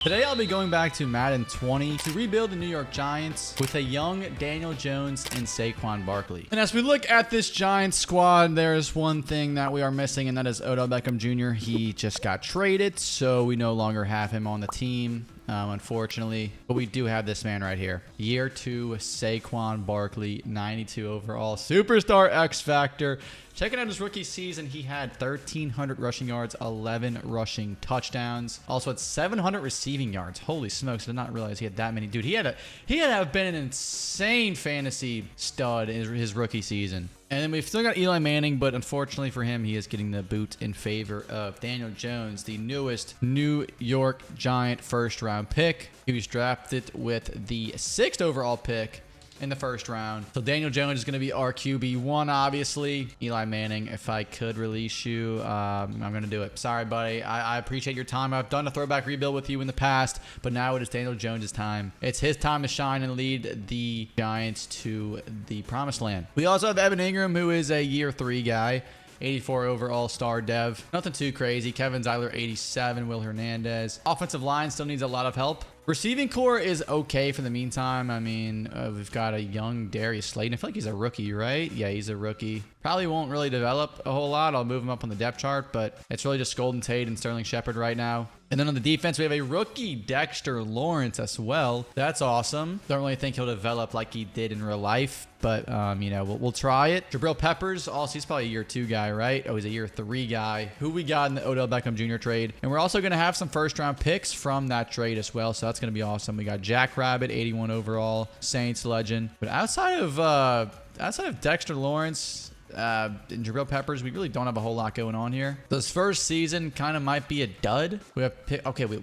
Today I'll be going back to Madden 20 to rebuild the New York Giants with a young Daniel Jones and Saquon Barkley. And as we look at this Giants squad, there's one thing that we are missing, and that is Odell Beckham Jr. He just got traded, so we no longer have him on the team, unfortunately. But we do have this man right here. Year 2, Saquon Barkley, 92 overall, superstar X Factor. Checking out his rookie season, he had 1,300 rushing yards, 11 rushing touchdowns. Also had 700 receiving yards. Holy smokes, I did not realize he had that many. Dude, he had to have been an insane fantasy stud in his rookie season. And then we've still got Eli Manning, but unfortunately for him, he is getting the boot in favor of Daniel Jones, the newest New York Giant first-round pick. He was drafted with the 6th overall pick in the first round. So Daniel Jones is going to be our QB1, obviously. Eli Manning, if I could release you, I'm going to do it. Sorry, buddy. I appreciate your time. I've done a throwback rebuild with you in the past, but now it is Daniel Jones' time. It's his time to shine and lead the Giants to the promised land. We also have Evan Ingram, who is a year 3 guy. 84 overall star dev. Nothing too crazy. Kevin Zeiler, 87. Will Hernandez. Offensive line still needs a lot of help. Receiving core is okay for the meantime. I mean, we've got a young Darius Slayton. I feel like he's a rookie, right? Yeah, he's a rookie. Probably won't really develop a whole lot. I'll move him up on the depth chart, but it's really just Golden Tate and Sterling Shepard right now. And then on the defense, we have a rookie Dexter Lawrence as well. That's awesome. Don't really think he'll develop like he did in real life, but, you know, we'll try it. Jabril Peppers, also, he's probably a year 2 guy, right? Oh, he's a year 3 guy. Who we got in the Odell Beckham Jr. trade. And we're also going to have some first-round picks from that trade as well, so that's going to be awesome. We got Jack Rabbit, 81 overall, Saints legend. But outside of Dexter Lawrence and Jabril Peppers, we really don't have a whole lot going on here. This first season kind of might be a dud. We have okay, wait.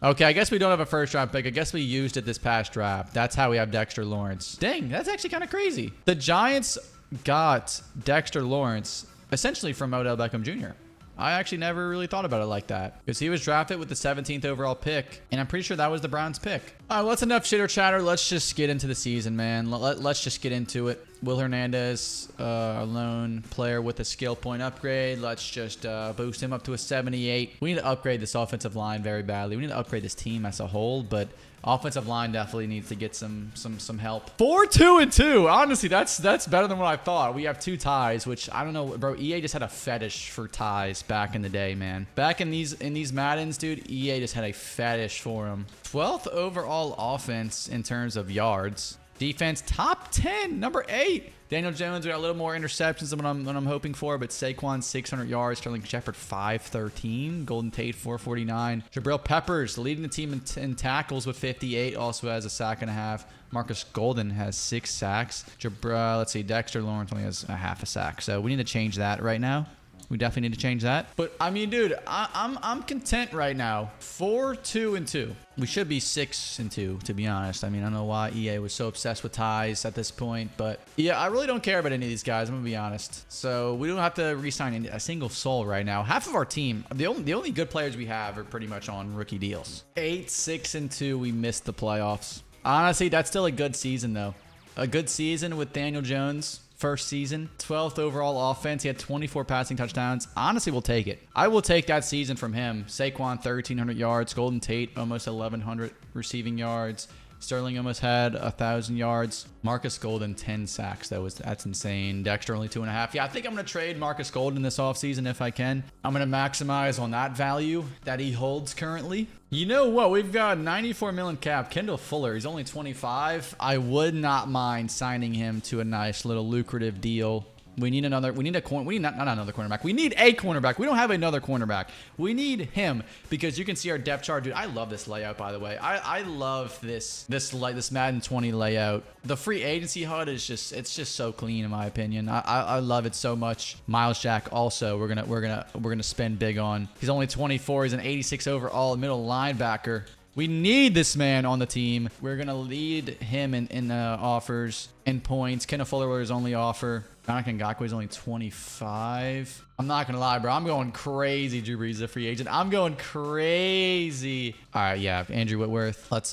Okay, I guess we don't have a first round pick. I guess we used it this past draft. That's how we have Dexter Lawrence. Dang, that's actually kind of crazy. The Giants got Dexter Lawrence essentially from Odell Beckham Jr. I actually never really thought about it like that because he was drafted with the 17th overall pick, and I'm pretty sure that was the Browns pick. All right, well, that's enough chitter chatter. Let's just get into the season, man. Let's just get into it. Will Hernandez, a lone player with a skill point upgrade. Let's just boost him up to a 78. We need to upgrade this offensive line very badly. We need to upgrade this team as a whole, but offensive line definitely needs to get some help. 4-2-2. Honestly, that's better than what I thought. We have 2 ties, which I don't know, bro. EA just had a fetish for ties back in the day, man. Back in these Maddens, dude, EA just had a fetish for them. 12th overall offense in terms of yards. Defense, top 10, number 8. Daniel Jones, we got a little more interceptions than what I'm hoping for, but Saquon, 600 yards. Sterling Shepard, 513. Golden Tate, 449. Jabril Peppers, leading the team in tackles with 58. Also has a sack and a half. Marcus Golden has 6 sacks. Let's see, Dexter Lawrence only has a half a sack. So we need to change that right now. We definitely need to change that. But I mean, dude, I'm content right now. 4-2-2. We should be 6-2, to be honest. I mean, I don't know why EA was so obsessed with ties at this point, but yeah, I really don't care about any of these guys. I'm gonna be honest. So we don't have to re-sign a single soul right now. Half of our team, the only good players we have are pretty much on rookie deals. 8-6-2. We missed the playoffs. Honestly, that's still a good season though. A good season with Daniel Jones. First season, 12th overall offense. He had 24 passing touchdowns. Honestly, we'll take it. I will take that season from him. Saquon, 1,300 yards. Golden Tate, almost 1,100 receiving yards. Sterling almost had 1,000 yards. Marcus Golden, 10 sacks. That's insane. Dexter only 2.5. Yeah, I think I'm going to trade Marcus Golden this offseason if I can. I'm going to maximize on that value that he holds currently. You know what? We've got 94 million cap. Kendall Fuller, he's only 25. I would not mind signing him to a nice little lucrative deal. We need not another cornerback. We need a cornerback. We don't have another cornerback. We need him because you can see our depth chart, dude. I love this layout, by the way. I love this Madden 20 layout. The free agency HUD is just so clean in my opinion. I love it so much. Miles Jack also we're gonna spend big on. He's only 24. He's an 86 overall middle linebacker. We need this man on the team. We're going to lead him in offers and points. Kenneth Fuller was his only offer. Jonathan Ngakoue is only 25. I'm not going to lie, bro. I'm going crazy. Drew Brees is a free agent. I'm going crazy. All right, yeah. Andrew Whitworth. Let's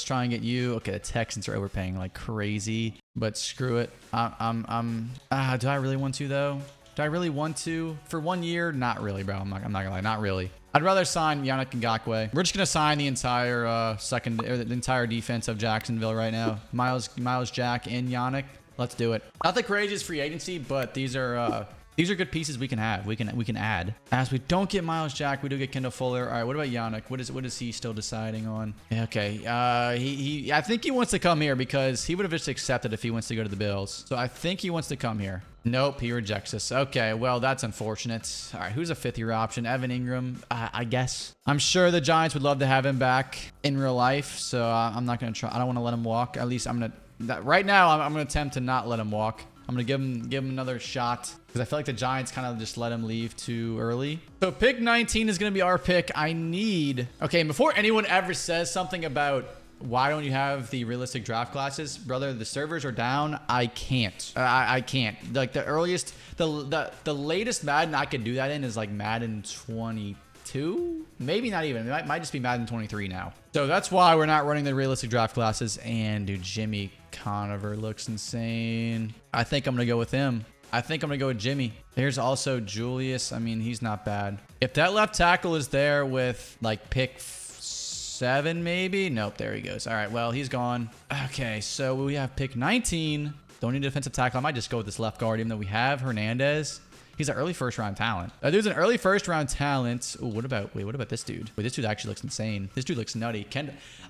try and get you. Okay, the Texans are overpaying like crazy, but screw it. Do I really want to, though? Do I really want to? For 1 year? Not really, bro. I'm not gonna lie. Not really. I'd rather sign Yannick Ngakoue. We're just gonna sign the entire second or the entire defense of Jacksonville right now. Miles Jack, and Yannick. Let's do it. Not the craziest free agency, but these are good pieces we can have. We can add. As we don't get Miles Jack, we do get Kendall Fuller. All right, what about Yannick? What is he still deciding on? Yeah, okay. I think he wants to come here because he would have just accepted if he wants to go to the Bills. So I think he wants to come here. Nope, he rejects us. Okay, well, that's unfortunate. All right, who's a fifth-year option? Evan Ingram, I guess. I'm sure the Giants would love to have him back in real life, so I'm not going to try. I don't want to let him walk. At least I'm going to... Right now, I'm going to attempt to not let him walk. I'm going to give him another shot because I feel like the Giants kind of just let him leave too early. So pick 19 is going to be our pick. I need... Okay, before anyone ever says something about why don't you have the realistic draft classes, brother, the servers are down. I can't. I can't. Like the earliest... The latest Madden I could do that in is like Madden 22? Maybe not even. It might just be Madden 23 now. So that's why we're not running the realistic draft classes. And dude, Jimmy Conover looks insane. I think I'm going to go with him. I think I'm going to go with Jimmy. There's also Julius. I mean, he's not bad. If that left tackle is there with like pick 7 maybe. Nope, there he goes. All right, well, he's gone. Okay, so we have pick 19. Don't need a defensive tackle. I might just go with this left guard even though we have Hernandez. He's an early first-round talent. Dude's an early first-round talent. Ooh, what about this dude? Wait, this dude actually looks insane. This dude looks nutty.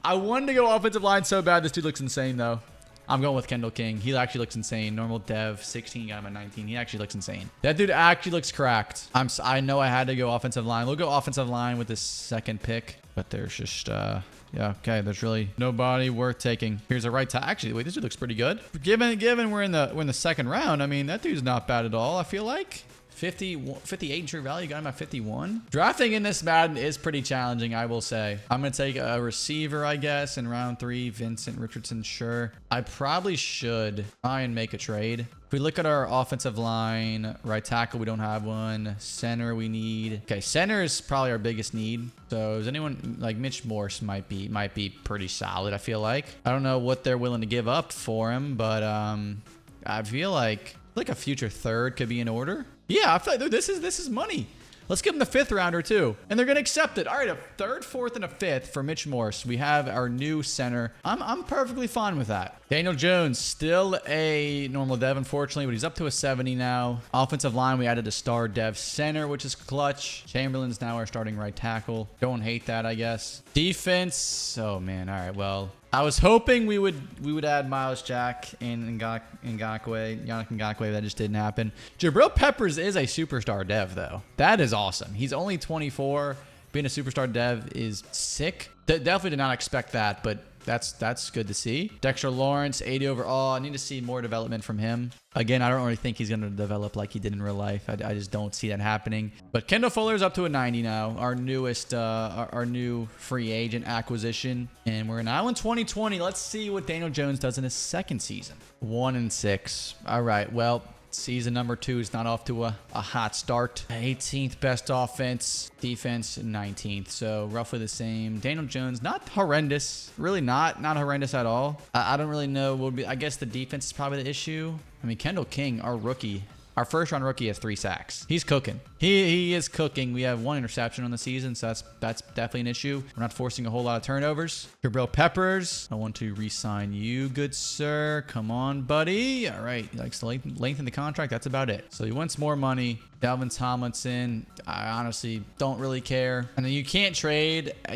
I wanted to go offensive line so bad. This dude looks insane, though. I'm going with Kendall King. He actually looks insane. Normal dev, 16, got him at 19. He actually looks insane. That dude actually looks cracked. I know I had to go offensive line. We'll go offensive line with this second pick. But there's just, yeah, okay. There's really nobody worth taking. Here's a right tackle. Actually, wait, this dude looks pretty good. Given we're in the second round, I mean, that dude's not bad at all, I feel like. 58 in true value, got him at 51. Drafting in this Madden is pretty challenging, I will say. I'm going to take a receiver, I guess, in round 3. Vincent Richardson, sure. I probably should try and make a trade. If we look at our offensive line, right tackle, we don't have one. Center, we need. Okay, center is probably our biggest need. So is anyone like Mitch Morse might be pretty solid, I feel like. I don't know what they're willing to give up for him, but I feel like a future third could be in order. Yeah, I feel like, dude, this is money. Let's give him the 5th rounder too. And they're going to accept it. All right, a 3rd, 4th, and a 5th for Mitch Morse. We have our new center. I'm perfectly fine with that. Daniel Jones, still a normal dev, unfortunately, but he's up to a 70 now. Offensive line, we added a star dev center, which is clutch. Chamberlain's now our starting right tackle. Don't hate that, I guess. Defense, oh man, all right, well, I was hoping we would add Miles Jack and Yannick Ngakoue. That just didn't happen. Jabril Peppers is a superstar dev, though. That is awesome. He's only 24. Being a superstar dev is sick. Definitely did not expect that, but that's good to see. Dexter Lawrence, 80 overall. I need to see more development from him. Again, I don't really think he's going to develop like he did in real life. I just don't see that happening. But Kendall Fuller's up to a 90 now. Our newest, our new free agent acquisition. And we're now in 2020. Let's see what Daniel Jones does in his second season. 1-6. All right, well, season number 2 is not off to a hot start. 18th best offense, defense 19th, so roughly the same. Daniel Jones, not horrendous, really not horrendous at all. I don't really know what would be. I guess the defense is probably the issue. I mean, Kendall King, our rookie, our first round rookie, has 3 sacks. He's cooking. He is cooking. We have 1 interception on the season, so that's definitely an issue. We're not forcing a whole lot of turnovers. Jabril Peppers, I want to re-sign you, good sir. Come on, buddy. All right, he likes to lengthen the contract. That's about it. So he wants more money. Dalvin Tomlinson, I honestly don't really care. And then you can't trade at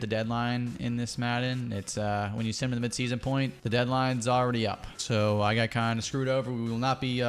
the deadline in this Madden. It's when you send him to the midseason point, the deadline's already up. So I got kind of screwed over. We will not be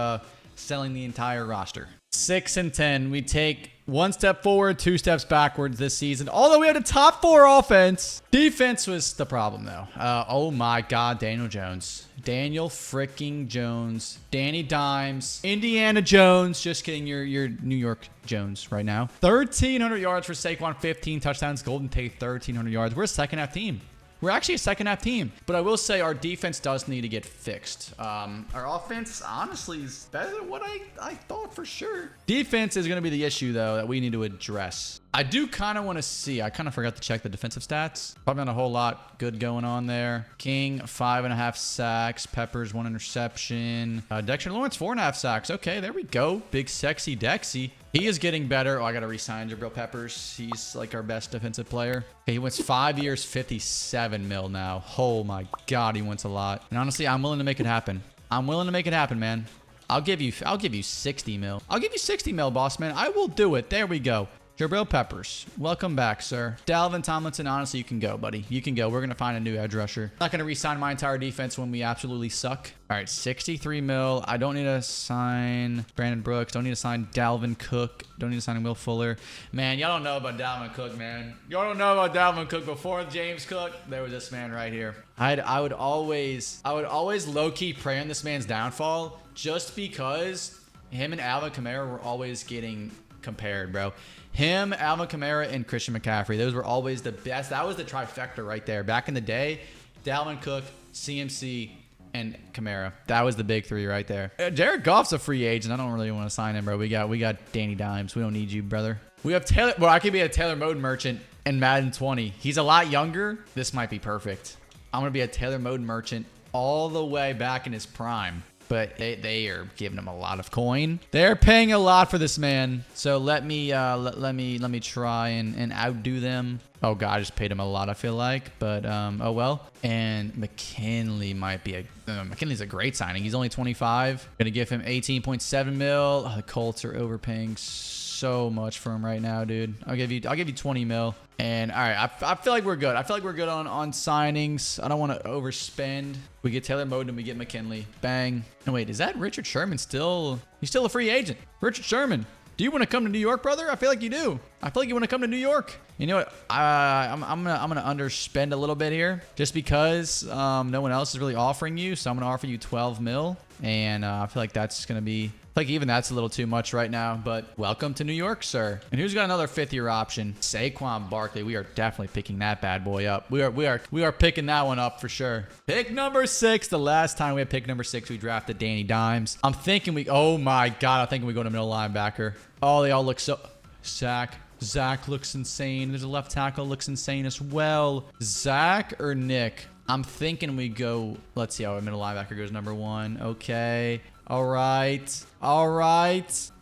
selling the entire roster. 6-10. We take 1 step forward, 2 steps backwards this season. Although we had a top 4 offense. Defense was the problem, though. Oh my God, Daniel Jones. Daniel freaking Jones. Danny Dimes. Indiana Jones. Just kidding. You're New York Jones right now. 1,300 yards for Saquon. 15 touchdowns. Golden Tate, 1,300 yards. We're a second half team. We're actually a second half team, but I will say our defense does need to get fixed. Our offense, honestly, is better than what I thought for sure. Defense is going to be the issue, though, that we need to address. I do kind of want to see. I kind of forgot to check the defensive stats. Probably not a whole lot good going on there. King, 5.5 sacks. Peppers, 1 interception. Dexter Lawrence, 4.5 sacks. Okay, there we go. Big sexy Dexy. He is getting better. Oh, I got to re-sign Jabril Peppers. He's like our best defensive player. Okay, he wants 5 years, 57 mil now. Oh my God, he wants a lot. And honestly, I'm willing to make it happen. I'm willing to make it happen, man. I'll give you 60 mil. I'll give you 60 mil, boss man. I will do it. There we go. Jabril Peppers, welcome back, sir. Dalvin Tomlinson, honestly, you can go, buddy. You can go. We're going to find a new edge rusher. Not going to re-sign my entire defense when we absolutely suck. All right, 63 mil. I don't need to sign Brandon Brooks. Don't need to sign Dalvin Cook. Don't need to sign Will Fuller. Man, y'all don't know about Dalvin Cook, man. Y'all don't know about Dalvin Cook. Before James Cook, there was this man right here. I would always low-key pray on this man's downfall just because him and Alvin Kamara were always getting compared, bro. Him, Alvin Kamara, and Christian McCaffrey. Those were always the best. That was the trifecta right there. Back in the day, Dalvin Cook, CMC, and Kamara. That was the big three right there. Jared Goff's a free agent. I don't really want to sign him, bro. We got Danny Dimes. We don't need you, brother. We have Taylor. Well, I could be a Taylor Moden merchant in Madden 20. He's a lot younger. This might be perfect. I'm going to be a Taylor Moden merchant all the way back in his prime. But they are giving him a lot of coin. They're paying a lot for this man. So let me try and outdo them. Oh God, I just paid him a lot, I feel like. But oh well. And McKinley might be McKinley's a great signing. He's only 25. Gonna give him 18.7 mil. Oh, the Colts are overpaying so much for him right now, dude. I'll give you 20 mil. And all right, I feel like we're good. I feel like we're good on signings. I don't want to overspend. We get Taylor Moden, we get McKinley. Bang. And wait, is that Richard Sherman still? He's still a free agent. Richard Sherman, do you want to come to New York, brother? I feel like you do. I feel like you want to come to New York. You know what? I'm gonna underspend a little bit here, just because no one else is really offering you. So I'm gonna offer you 12 mil, and I feel like that's gonna be. Like even that's a little too much right now, but welcome to New York, sir. And who's got another 5th-year option? Saquon Barkley. We are definitely picking that bad boy up. We are picking that one up for sure. Pick number 6. The last time we had pick number 6, we drafted Danny Dimes. I'm thinking oh my God, I'm thinking we go to middle linebacker. Oh, they all look so. Zach looks insane. There's a left tackle looks insane as well. Zach or Nick? I'm thinking we go. Let's see how a middle linebacker goes number 1. Okay. All right.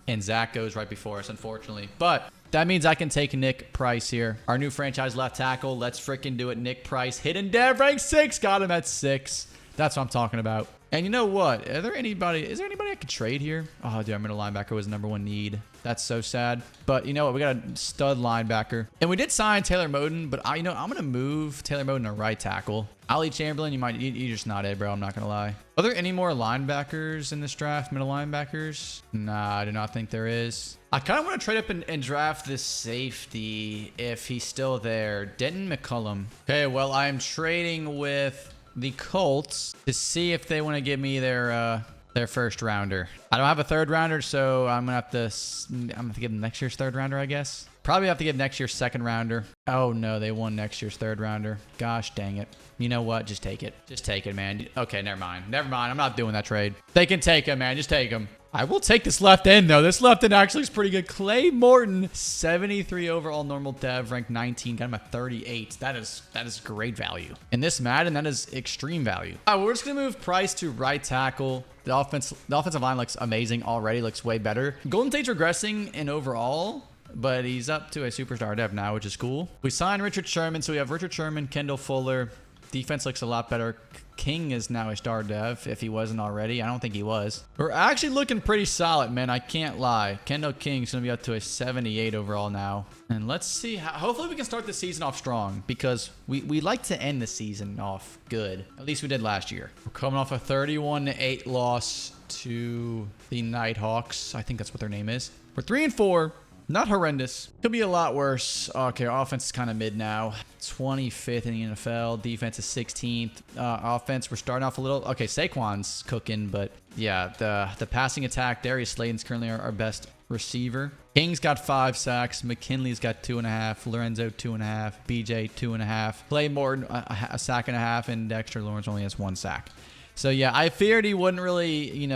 And Zach goes right before us, unfortunately. But that means I can take Nick Price here. Our new franchise left tackle. Let's freaking do it. Nick Price. Hidden dev rank 6. Got him at 6. That's what I'm talking about. And you know what? Is there anybody I could trade here? Oh, dude, our middle linebacker was number 1 need. That's so sad. But you know what? We got a stud linebacker. And we did sign Taylor Moden, but I'm going to move Taylor Moden to right tackle. Ali Chamberlain, you're just not it, bro. I'm not going to lie. Are there any more linebackers in this draft? Middle linebackers? Nah, I do not think there is. I kind of want to trade up and draft this safety if he's still there. Denton McCullum. Okay, well, I'm trading with the Colts to see if they want to give me their first rounder. I don't have a 3rd rounder, so I'm gonna have to give them next year's 3rd rounder, I guess. Probably have to give next year's 2nd rounder. Oh no, they won next year's 3rd rounder. Gosh dang it. You know what? Just take it. Just take it, man. Okay, never mind. I'm not doing that trade. They can take him, man. Just take him. I will take this left end, though. This left end actually is pretty good. Clay Morton, 73 overall normal dev, ranked 19. Got him at 38. That is great value. In this Madden, that is extreme value. All right, we're just going to move Price to right tackle. The offensive line looks amazing already. Looks way better. Golden Tate's regressing in overall, but he's up to a superstar dev now, which is cool. We signed Richard Sherman, so we have Richard Sherman, Kendall Fuller. Defense looks a lot better. King is now a star dev, if he wasn't already. I don't think he was. We're actually looking pretty solid, man. I can't lie. Kendall King's going to be up to a 78 overall now. And let's see. Hopefully we can start the season off strong, because we like to end the season off good. At least we did last year. We're coming off a 31-8 loss to the Nighthawks. I think that's what their name is. We're 3-4. Not horrendous. Could be a lot worse. Okay, our offense is kind of mid now. 25th in the NFL. Defense is 16th. Offense, we're starting off a little. Okay, Saquon's cooking, but yeah, the passing attack. Darius Slayton's currently our best receiver. King's got 5 sacks. McKinley's got 2.5. Lorenzo 2.5. BJ 2.5. Clay Morton a sack and a half, and Dexter Lawrence only has 1 sack. So yeah, I feared he wouldn't really,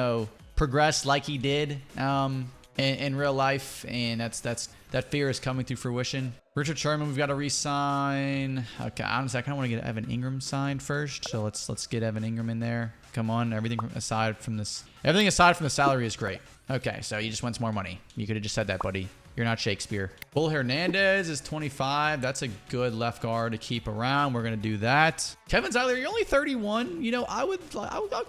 progress like he did. in real life, and that fear is coming to fruition. Richard Sherman, we've got to re-sign. Okay, honestly, I kind of want to get Evan Ingram signed first. So let's get Evan Ingram in there. Come on, everything aside from the salary is great. Okay, so you just want some more money. You could have just said that, buddy. You're not Shakespeare. Bull Hernandez is 25. That's a good left guard to keep around. We're going to do that. Kevin Zeiler, you're only 31. You know, I'll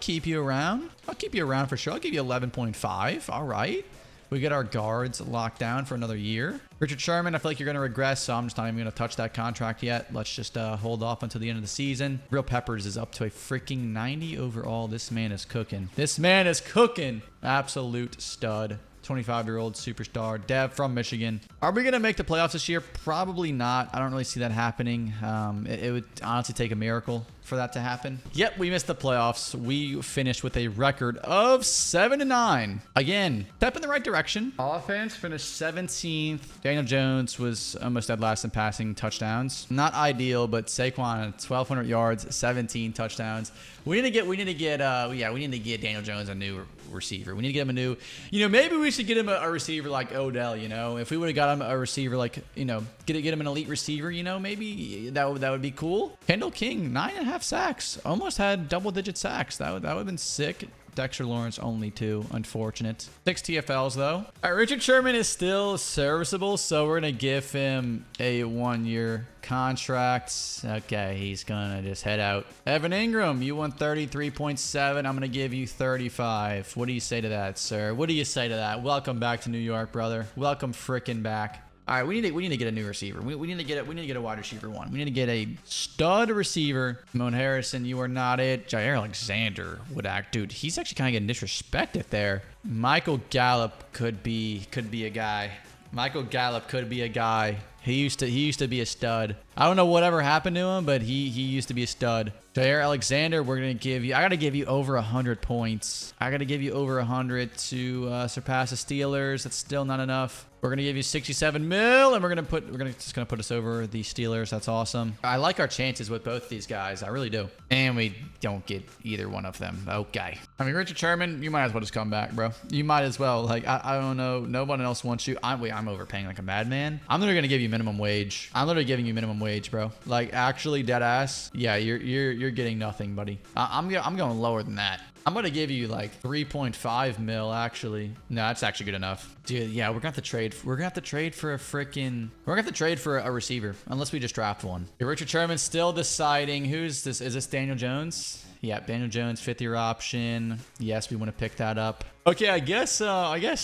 keep you around. I'll keep you around for sure. I'll give you 11.5. All right. We get our guards locked down for another year. Richard Sherman, I feel like you're going to regress, so I'm just not even going to touch that contract yet. Let's just hold off until the end of the season. Real Peppers is up to a freaking 90 overall. This man is cooking. This man is cooking. Absolute stud. 25-year-old superstar, Dev from Michigan. Are we going to make the playoffs this year? Probably not. I don't really see that happening. It would honestly take a miracle for that to happen. Yep, we missed the playoffs. We finished with a record of 7-9. Again, step in the right direction. Offense finished 17th. Daniel Jones was almost dead last in passing touchdowns. Not ideal, but Saquon 1,200 yards, 17 touchdowns. We need to get Daniel Jones a new receiver. We need to get him a new, maybe we should get him a receiver like Odell, If we would have got him a receiver like, get him an elite receiver, maybe that would be cool. Kendall King, 9.5 sacks. Almost had double-digit sacks. That would have been sick. Dexter Lawrence only 2. Unfortunate. 6 TFLs though. All right, Richard Sherman is still serviceable, so we're going to give him a 1-year contract. Okay, he's going to just head out. Evan Ingram, you want 33.7. I'm going to give you 35. What do you say to that, sir? What do you say to that? Welcome back to New York, brother. Welcome frickin' back. All right, we need to get a new receiver. We need to get a wide receiver one. We need to get a stud receiver. Moan Harrison, you are not it. Jair Alexander would act, dude. He's actually kind of getting disrespected there. Michael Gallup could be a guy. Michael Gallup could be a guy. He used to be a stud. I don't know whatever happened to him, but he used to be a stud. Jair Alexander, I got to give you over 100 points. I got to give you over 100 to surpass the Steelers. That's still not enough. We're going to give you 67 mil, and we're just going to put us over the Steelers. That's awesome. I like our chances with both these guys. I really do. And we don't get either one of them. Okay. I mean, Richard Sherman, you might as well just come back, bro. You might as well. Like, I don't know. No one else wants you. I'm overpaying like a madman. I'm literally going to give you minimum wage. I'm literally giving you minimum wage, bro. Like, actually, dead ass. Yeah, you're getting nothing, buddy. I'm going lower than that. I'm going to give you like 3.5 mil, actually. No, that's actually good enough. Dude, yeah, we're going to have to trade. We're going to have to trade for a receiver, unless we just draft one. Richard Sherman still deciding who's this. Is this Daniel Jones? Yeah, Daniel Jones, 5th-year option. Yes, we want to pick that up. Okay, I guess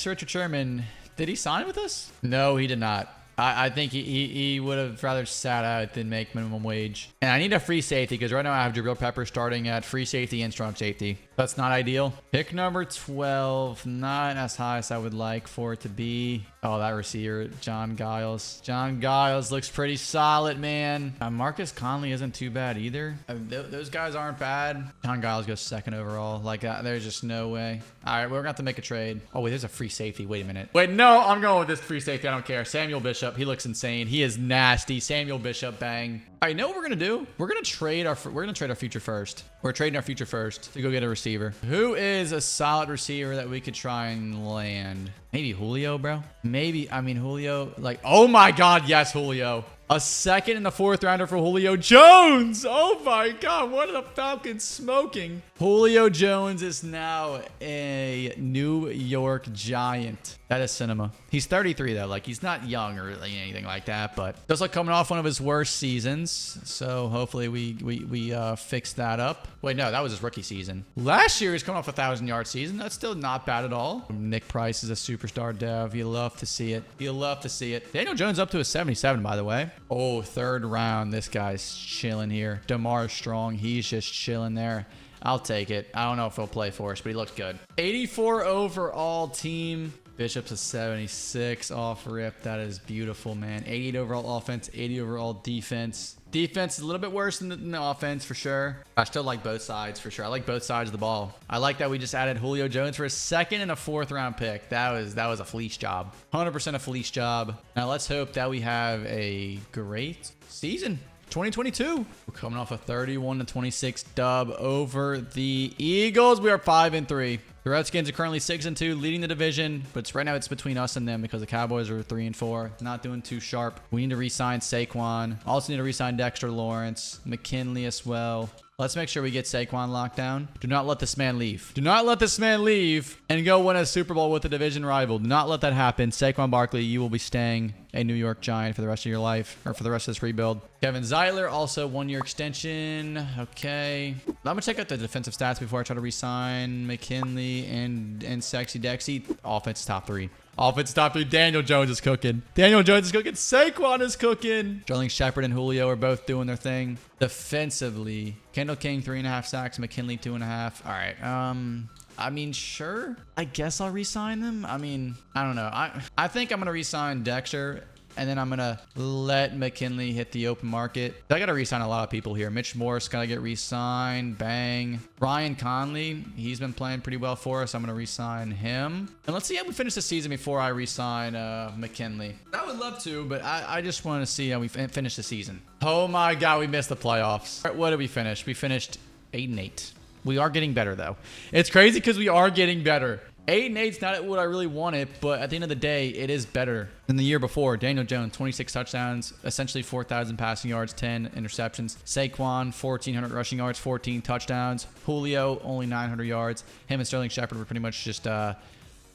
Richard Sherman, did he sign with us? No, he did not. I think he would have rather sat out than make minimum wage. And I need a free safety because right now I have Jabril Pepper starting at free safety and strong safety. That's not ideal. Pick number 12. Not as high as I would like for it to be. Oh, that receiver, John Giles. John Giles looks pretty solid, man. Marcus Conley isn't too bad either. Those guys aren't bad. John Giles goes 2nd overall. Like, there's just no way. All right, we're going to have to make a trade. Oh, wait, there's a free safety. Wait a minute. Wait, no, I'm going with this free safety. I don't care. Samuel Bishop. He looks insane. He is nasty. Samuel Bishop, bang. All right, you know what we're going to do? We're going to trade our future first. We're trading our future first to go get a receiver. Who is a solid receiver that we could try and land? Maybe Julio, bro. Maybe, Julio, like, oh my God, yes, Julio. A 2nd and a 4th rounder for Julio Jones. Oh my God, what are the Falcons smoking? Julio Jones is now a New York Giant. That is cinema. He's 33 though. Like, he's not young or anything like that, but just like coming off one of his worst seasons. So hopefully we fix that up. Wait, no, that was his rookie season. Last year he's coming off a 1,000-yard season. That's still not bad at all. Nick Price is a superstar dev. You love to see it. You love to see it. Daniel Jones up to a 77, by the way. Oh, 3rd round. This guy's chilling here. DeMar Strong. He's just chilling there. I'll take it. I don't know if he'll play for us, but he looks good. 84 overall team. Bishop's a 76 off rip. That is beautiful, man. 88 overall offense, 80 overall defense. Defense is a little bit worse than the offense for sure. I still like both sides for sure. I like both sides of the ball. I like that we just added Julio Jones for a 2nd and a 4th round pick. That was a fleece job. 100% a fleece job. Now let's hope that we have a great season. 2022. We're coming off a 31-26 dub over the Eagles. We are 5-3. The Redskins are currently 6-2, leading the division, but right now it's between us and them because the Cowboys are 3-4. Not doing too sharp. We need to re-sign Saquon. Also need to re-sign Dexter Lawrence, McKinley as well. Let's make sure we get Saquon locked down. Do not let this man leave. Do not let this man leave and go win a Super Bowl with a division rival. Do not let that happen. Saquon Barkley, you will be staying a New York Giant for the rest of your life, or for the rest of this rebuild. Kevin Zeiler, also 1-year extension. Okay. I'm going to check out the defensive stats before I try to re-sign McKinley and Sexy Dexy. Offense top 3. Offense top 3. Daniel Jones is cooking. Daniel Jones is cooking. Saquon is cooking. Sterling Shepard and Julio are both doing their thing. Defensively, Kendall King 3.5 sacks. McKinley 2.5. All right. I mean, sure. I guess I'll re-sign them. I mean, I don't know. I think I'm going to re-sign Dexter, and then I'm going to let McKinley hit the open market. I got to re-sign a lot of people here. Mitch Morse got to get re-signed. Bang. Ryan Conley, he's been playing pretty well for us. I'm going to re-sign him. And let's see how we finish the season before I re-sign McKinley. I would love to, but I just want to see how we finish the season. Oh my God, we missed the playoffs. All right, what did we finish? We finished 8-8. We are getting better, though. It's crazy because we are getting better. 8-8 is not what I really wanted, but at the end of the day, it is better than the year before. Daniel Jones, 26 touchdowns, essentially 4,000 passing yards, 10 interceptions. Saquon, 1,400 rushing yards, 14 touchdowns. Julio, only 900 yards. Him and Sterling Shepard were pretty much just the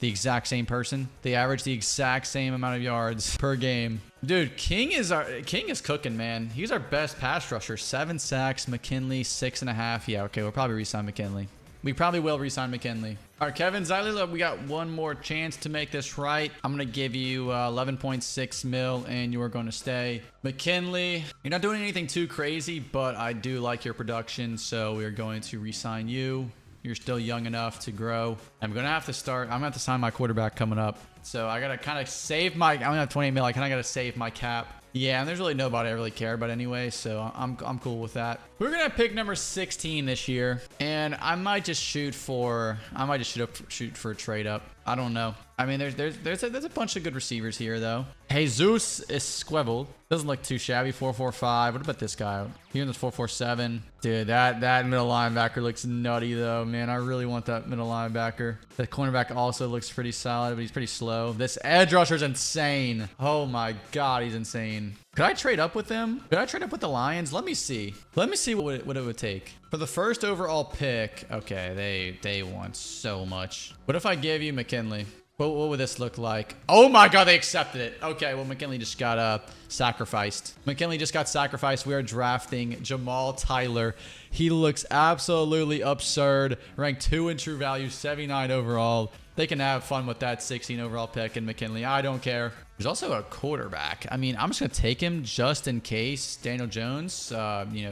exact same person. They average the exact same amount of yards per game. Dude, King is cooking, man. He's our best pass rusher. 7 sacks. McKinley, 6.5. Yeah, okay, we'll probably re-sign McKinley. We probably will re-sign McKinley. All right, Kevin Zeiler, we got one more chance to make this right. I'm going to give you 11.6 mil, and you are going to stay. McKinley, you're not doing anything too crazy, but I do like your production, so we're going to re-sign you. You're still young enough to grow. I'm going to have to sign my quarterback coming up. So I got to kind of save my, I only have 28 mil. I kind of got to save my cap. Yeah, and there's really nobody I really care about anyway, so I'm cool with that. We're gonna pick number 16 this year, and I might just shoot for a trade up. I don't know. I mean, there's a bunch of good receivers here though. Jesus Esquivel doesn't look too shabby. 4.45. What about this guy? Here in this 4.47. Dude, that middle linebacker looks nutty though, man. I really want that middle linebacker. The cornerback also looks pretty solid, but he's pretty slow. This edge rusher's insane. Oh my God, he's insane. Could I trade up with them? Could I trade up with the Lions? Let me see. Let me see what it would take. For the first overall pick, okay, they want so much. What if I gave you McKinley? What would this look like? Oh my God, they accepted it. Okay, well, McKinley just got sacrificed. McKinley just got sacrificed. We are drafting Jamal Tyler. He looks absolutely absurd. Ranked 2 in true value, 79 overall. They can have fun with that 16 overall pick and McKinley. I don't care. There's also a quarterback. I mean, I'm just going to take him just in case Daniel Jones,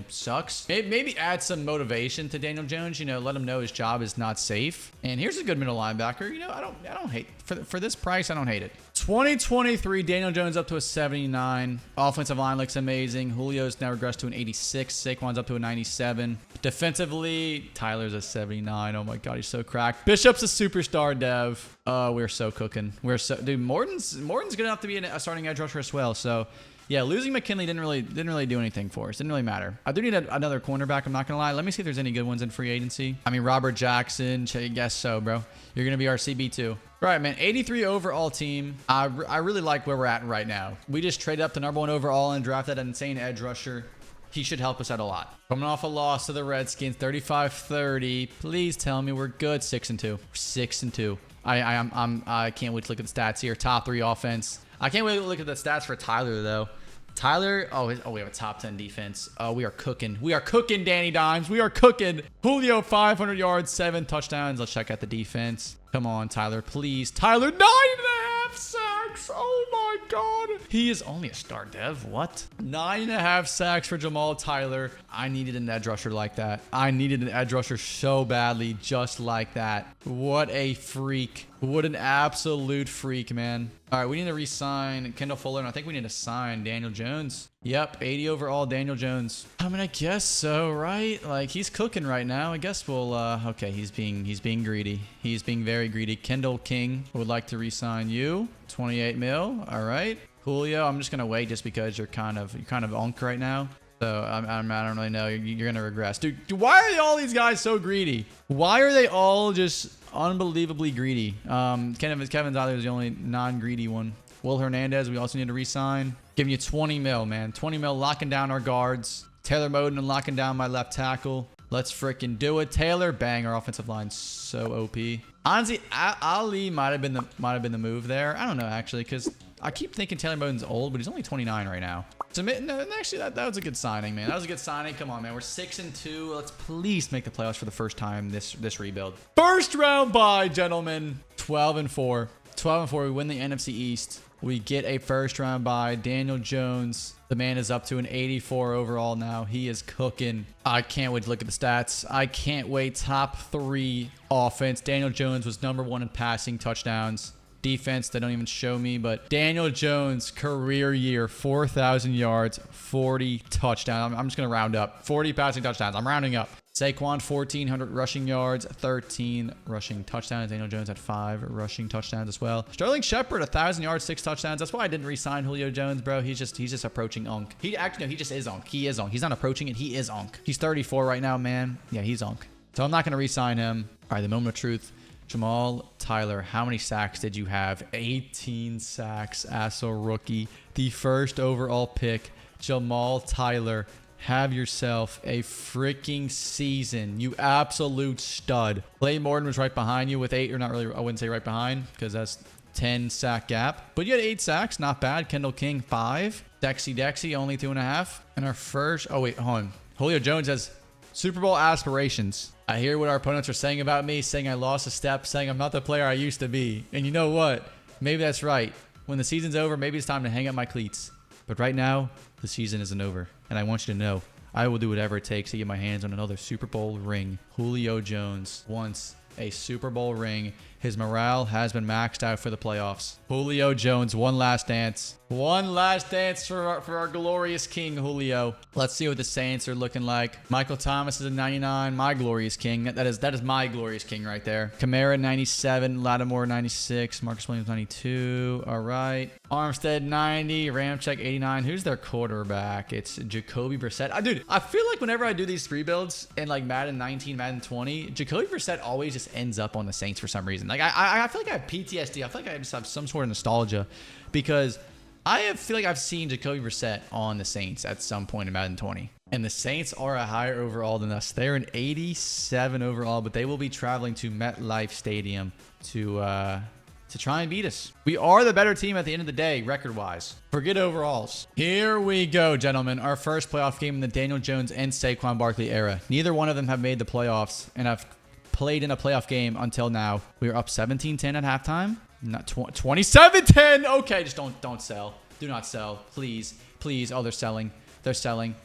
sucks. Maybe add some motivation to Daniel Jones, let him know his job is not safe. And here's a good middle linebacker. I don't hate, for this price, I don't hate it. 2023, Daniel Jones up to a 79. Offensive line looks amazing. Julio's now regressed to an 86. Saquon's up to a 97. Defensively, Tyler's a 79. Oh my God, he's so cracked. Bishop's a superstar dev. We're so cooking. Dude, Morton's gonna have to be a starting edge rusher as well. So yeah, losing McKinley didn't really do anything for us. Didn't really matter. I do need another cornerback. I'm not gonna lie. Let me see if there's any good ones in free agency. I mean, Robert Jackson. I guess so, bro. You're gonna be our CB2. All right, man. 83 overall team. I really like where we're at right now. We just traded up to number 1 overall and drafted an insane edge rusher. He should help us out a lot. Coming off a loss to the Redskins, 35-30. Please tell me we're good. 6-2. 6-2. I can't wait to look at the stats here. Top 3 offense. I can't wait to look at the stats for Tyler though. Tyler, we have a top 10 defense. We are cooking. We are cooking, Danny Dimes. We are cooking. Julio, 500 yards, 7 touchdowns. Let's check out the defense. Come on, Tyler, please. Tyler, 9.5 sacks. Oh my God. He is only a star dev. What? 9.5 sacks for Jamal Tyler. I needed an edge rusher like that. I needed an edge rusher so badly, just like that. What a freak. What an absolute freak, man. All right, we need to re-sign Kendall Fuller, and I think we need to sign Daniel Jones. Yep, 80 overall, Daniel Jones. I mean, I guess so, right? Like, he's cooking right now. I guess we'll, okay, he's being greedy. He's being very greedy. Kendall King would like to re-sign you. 28 mil, all right. Julio, I'm just going to wait just because you're kind of unk right now. So I don't really know. You're gonna regress, dude. Why are all these guys so greedy? Why are they all just unbelievably greedy? Kevin Tyler is the only non-greedy one. Will Hernandez, we also need to re-sign. Giving you 20 mil, man. 20 mil, locking down our guards. Taylor Moden and locking down my left tackle. Let's freaking do it, Taylor. Bang, our offensive line's so OP. Honestly, Ali might have been the move there. I don't know actually, because I keep thinking Taylor Moden's old, but he's only 29 right now. So no, actually, that was a good signing, man. That was a good signing. Come on, man. We're 6-2. Let's please make the playoffs for the first time this rebuild. First round bye, gentlemen. 12-4. 12-4. We win the NFC East. We get a first round bye. Daniel Jones, the man is up to an 84 overall now. He is cooking. I can't wait to look at the stats. I can't wait. Top 3 offense. Daniel Jones was #1 in passing touchdowns. Defense, they don't even show me, but Daniel Jones career year, 4,000 yards, 40 touchdowns. I'm just going to round up. 40 passing touchdowns. I'm rounding up. Saquon, 1,400 rushing yards, 13 rushing touchdowns. Daniel Jones had 5 rushing touchdowns as well. Sterling Shepard, 1,000 yards, 6 touchdowns. That's why I didn't re-sign Julio Jones, bro. He's just approaching Unk. He just is Unk. He is Unk. He's not approaching it. He is Unk. He's 34 right now, man. Yeah, he's Unk. So I'm not going to re-sign him. All right, the moment of truth. Jamal Tyler, how many sacks did you have? 18 sacks as a rookie. The first overall pick, Jamal Tyler. Have yourself a freaking season. You absolute stud. Clay Morton was right behind you with 8, or not really, I wouldn't say right behind, because that's 10 sack gap. But you had 8 sacks, not bad. Kendall King, 5. Dexy, only 2.5. And our first, oh wait, hold on. Julio Jones has Super Bowl aspirations. I hear what our opponents are saying about me, saying I lost a step, saying I'm not the player I used to be. And you know what? Maybe that's right. When the season's over, maybe it's time to hang up my cleats. But right now, the season isn't over. And I want you to know, I will do whatever it takes to get my hands on another Super Bowl ring. Julio Jones wants a Super Bowl ring. His morale has been maxed out for the playoffs. Julio Jones, one last dance. One last dance for our glorious king, Julio. Let's see what the Saints are looking like. Michael Thomas is a 99. My glorious king. That is my glorious king right there. Kamara, 97. Lattimore, 96. Marcus Williams, 92. All right. Armstead, 90. Ramczyk, 89. Who's their quarterback? It's Jacoby Brissett. Dude, I feel like whenever I do these rebuilds in like Madden 19, Madden 20, Jacoby Brissett always just ends up on the Saints for some reason. Like I feel like I have PTSD. I feel like I just have some sort of nostalgia because feel like I've seen Jacoby Brissett on the Saints at some point in Madden 20. And the Saints are a higher overall than us. They're an 87 overall, but they will be traveling to MetLife Stadium to try and beat us. We are the better team at the end of the day, record-wise. Forget overalls. Here we go, gentlemen. Our first playoff game in the Daniel Jones and Saquon Barkley era. Neither one of them have made the playoffs, and I've played in a playoff game until now. We were up 17-10 at halftime. Not 27-10. Okay, just don't sell. Do not sell. Please. Oh, they're selling. They're selling.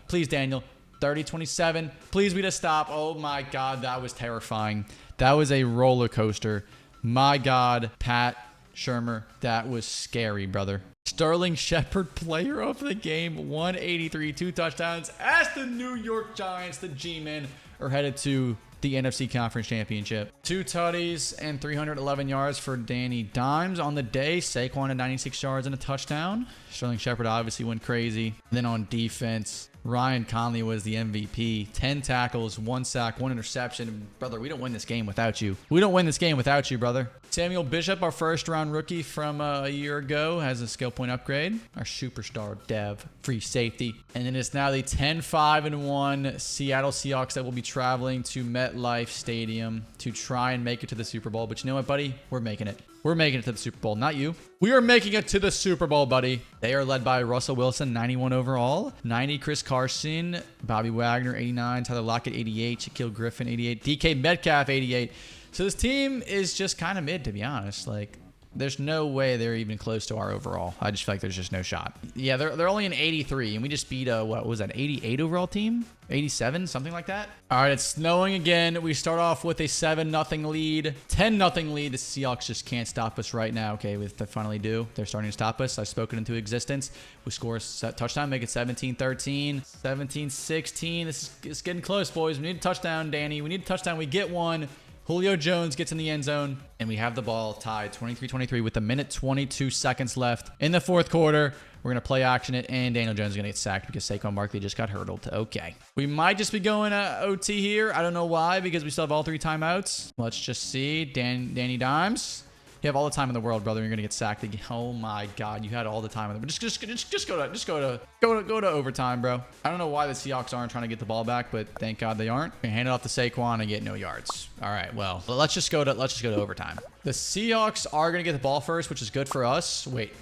Please, Daniel. 30-27. Please beat a stop. Oh my God, that was terrifying. That was a roller coaster. My God, Pat Shurmur, that was scary, brother. Sterling Shepard, player of the game, 183, 2 touchdowns. As the New York Giants, the G-Men, are headed to the NFC Conference Championship. 2 tutties and 311 yards for Danny Dimes on the day. Saquon had 96 yards and a touchdown. Sterling Shepard obviously went crazy. Then on defense, Ryan Conley was the MVP. 10 tackles, 1 sack, 1 interception. Brother, we don't win this game without you. We don't win this game without you, brother. Samuel Bishop, our first-round rookie from a year ago, has a skill point upgrade. Our superstar dev, free safety. And then it's now the 10-5-1 Seattle Seahawks that will be traveling to MetLife Stadium to try and make it to the Super Bowl. But you know what, buddy? We're making it. We're making it to the Super Bowl, not you. We are making it to the Super Bowl, buddy. They are led by Russell Wilson, 91 overall. 90, Chris Carson. Bobby Wagner, 89. Tyler Lockett, 88. Shaquille Griffin, 88. DK Metcalf, 88. So this team is just kind of mid, to be honest. Like, there's no way they're even close to our overall. I just feel like there's just no shot. Yeah, they're only an 83, and we just beat a, what was that, 88 overall team? 87, something like that. All right, it's snowing again. We start off with a 7-0 lead, 10-0 lead. The Seahawks just can't stop us right now. Okay, they finally do. They're starting to stop us. I've spoken into existence. We score a touchdown, make it 17-13, 17-16. It's getting close, boys. We need a touchdown, Danny. We need a touchdown. We get one. Julio Jones gets in the end zone, and we have the ball tied 23-23 with a minute 22 seconds left in the fourth quarter. We're going to play action it, and Daniel Jones is going to get sacked because Saquon Barkley just got hurdled. Okay. We might just be going OT here. I don't know why, because we still have all 3 timeouts. Let's just see. Danny Dimes. You have all the time in the world, brother. You're going to get sacked again. Oh, my God. You had all the time in the world. Just go to overtime, bro. I don't know why the Seahawks aren't trying to get the ball back, but thank God they aren't. We hand it off to Saquon and get no yards. All right, well, let's just go to overtime. The Seahawks are going to get the ball first, which is good for us. Wait.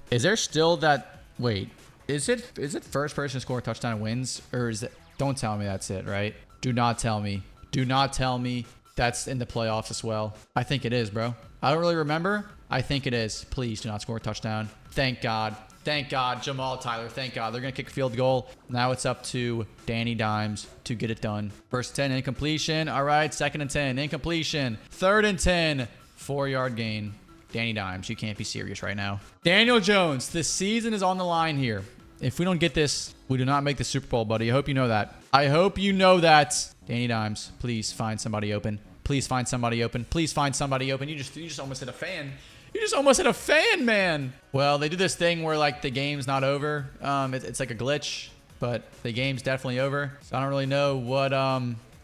Is there still that? Wait, is it first person to score a touchdown and wins, or is it? Don't tell me that's it, right? Do not tell me. Do not tell me that's in the playoffs as well. I think it is, bro. I don't really remember. I think it is. Please do not score a touchdown. Thank God. Thank God. Jamal Tyler. Thank God. They're going to kick a field goal. Now it's up to Danny Dimes to get it done. First 10, incompletion. All right. Second and 10, incompletion. Third and 10, 4-yard gain. Danny Dimes, you can't be serious right now. Daniel Jones, the season is on the line here. If we don't get this, we do not make the Super Bowl, buddy. I hope you know that. I hope you know that. Danny Dimes, please find somebody open. Please find somebody open. Please find somebody open. You just almost hit a fan. You just almost hit a fan, man. Well, they do this thing where like the game's not over. It's like a glitch, but the game's definitely over. So I don't really know what I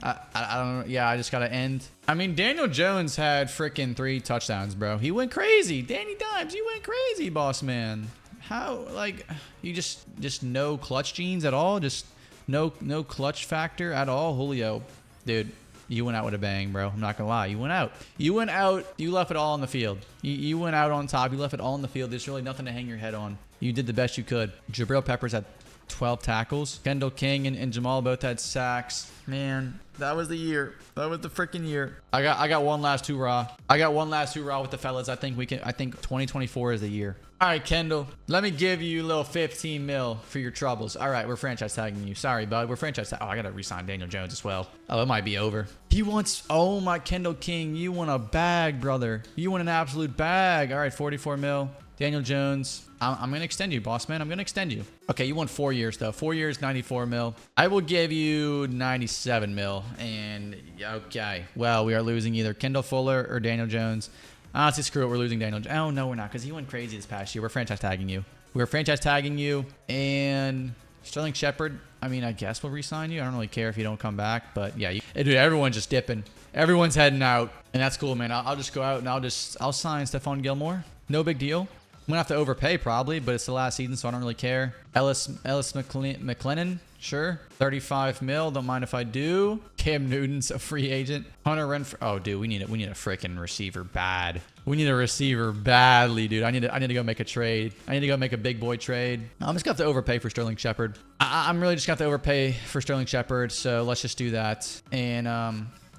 don't know. Yeah, I just got to end. I mean, Daniel Jones had freaking 3 touchdowns, bro. He went crazy. Danny Dimes, you went crazy, boss man. How, like, you just no clutch genes at all? Just no clutch factor at all? Julio, dude, you went out with a bang, bro. I'm not going to lie. You went out. You went out. You left it all on the field. You went out on top. You left it all on the field. There's really nothing to hang your head on. You did the best you could. Jabril Peppers had 12 tackles. Kendall King and Jamal both had sacks. Man, that was the year. That was the freaking year. I got one last hoorah. I got one last hoorah with the fellas. I think 2024 is the year. All right, Kendall, let me give you a little 15 mil for your troubles. All right, we're franchise tagging you. Sorry, bud. We're franchise tagging. Oh, I got to re-sign Daniel Jones as well. Oh, it might be over. He wants, oh my, Kendall King, you want a bag, brother. You want an absolute bag. All right, 44 mil. Daniel Jones, I'm going to extend you, boss man. I'm going to extend you. Okay, you want 4 years, though. 4 years, 94 mil. I will give you 97 mil. And, okay. Well, we are losing either Kendall Fuller or Daniel Jones. Honestly, screw it. We're losing Daniel Jones. Oh, no, we're not, because he went crazy this past year. We're franchise tagging you. We're franchise tagging you. And Sterling Shepard, I mean, I guess we'll re-sign you. I don't really care if you don't come back. But, yeah, dude, everyone's just dipping. Everyone's heading out. And that's cool, man. I'll just go out and I'll sign Stephon Gilmore. No big deal. I'm going to have to overpay probably, but it's the last season, so I don't really care. Ellis McLennan, sure. 35 mil, don't mind if I do. Cam Newton's a free agent. Hunter Renfrow. Oh, dude, we need a freaking receiver bad. We need a receiver badly, dude. I need to go make a trade. I need to go make a big boy trade. I'm just going to have to overpay for Sterling Shepard. I'm really just going to have to overpay for Sterling Shepard, so let's just do that. And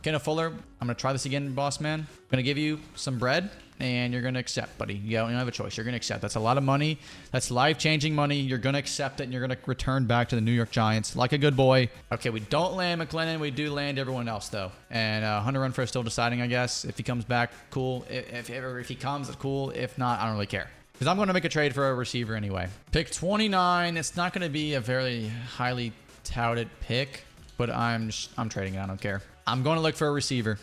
Kendall Fuller, I'm going to try this again, boss man. I'm going to give you some bread. And you're going to accept, buddy. You don't have a choice. You're going to accept. That's a lot of money. That's life-changing money. You're going to accept it, and you're going to return back to the New York Giants like a good boy. Okay, we don't land McLennan. We do land everyone else, though. And Hunter Renfrow is still deciding, I guess. If he comes back, cool. If he comes, cool. If not, I don't really care. Because I'm going to make a trade for a receiver anyway. Pick 29. It's not going to be a very highly touted pick, but I'm trading it. I don't care. I'm going to look for a receiver.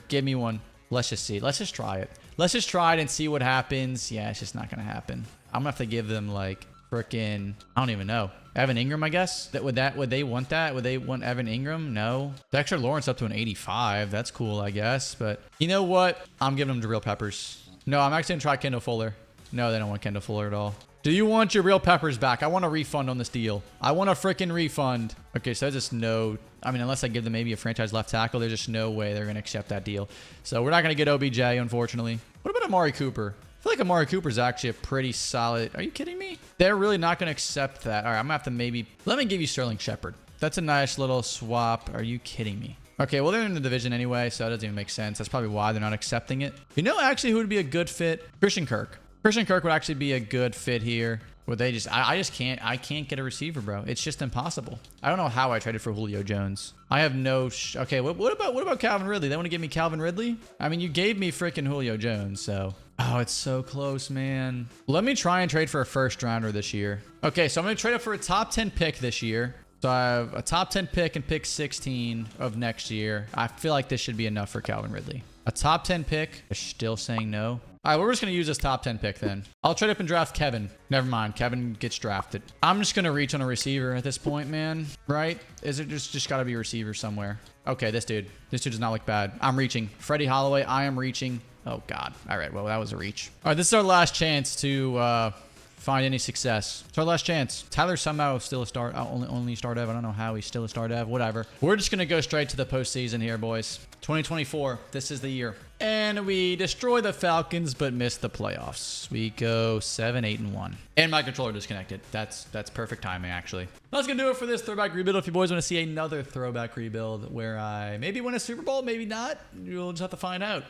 Give me one. Let's just see. Let's just try it. Let's just try it and see what happens. Yeah, it's just not going to happen. I'm going to have to give them like frickin', I don't even know. Evan Ingram, I guess. Would they want that? Would they want Evan Ingram? No. Dexter Lawrence up to an 85. That's cool, I guess. But you know what? I'm giving them Jabril Peppers. No, I'm actually going to try Kendall Fuller. No, they don't want Kendall Fuller at all. Do you want Jabril Peppers back? I want a refund on this deal. I want a freaking refund. Okay, so there's just no... I mean, unless I give them maybe a franchise left tackle, there's just no way they're going to accept that deal. So we're not going to get OBJ, unfortunately. What about Amari Cooper? I feel like Amari Cooper's actually a pretty solid... Are you kidding me? They're really not going to accept that. All right, I'm going to have to maybe... Let me give you Sterling Shepard. That's a nice little swap. Are you kidding me? Okay, well, they're in the division anyway, so it doesn't even make sense. That's probably why they're not accepting it. You know, actually, who would be a good fit? Christian Kirk. Christian Kirk would actually be a good fit here. Would they just... I can't get a receiver, bro. It's just impossible. I don't know how I traded for Julio Jones. I have no... Okay, what about Calvin Ridley? They want to give me Calvin Ridley? I mean, you gave me freaking Julio Jones, so... Oh, it's so close, man. Let me try and trade for a first rounder this year. Okay, so I'm going to trade up for a top 10 pick this year. So I have a top 10 pick and pick 16 of next year. I feel like this should be enough for Calvin Ridley. A top 10 pick. They're still saying no. All right, we're just going to use this top 10 pick then. I'll trade up and draft Kevin. Never mind. Kevin gets drafted. I'm just going to reach on a receiver at this point, man. Right? Is it just got to be a receiver somewhere? Okay, this dude. This dude does not look bad. I'm reaching. Freddie Holloway, I am reaching. Oh, God. All right, well, that was a reach. All right, this is our last chance to find any success. It's our last chance. Tyler somehow still a start. Only start ev. I don't know how he's still a start ev. Whatever. We're just going to go straight to the postseason here, boys. 2024. This is the year. And we destroy the Falcons, but miss the playoffs. We go 7-8-1. And my controller disconnected. That's perfect timing, actually. That's going to do it for this throwback rebuild. If you boys want to see another throwback rebuild where I maybe win a Super Bowl, maybe not, you'll just have to find out.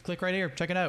Click right here. Check it out.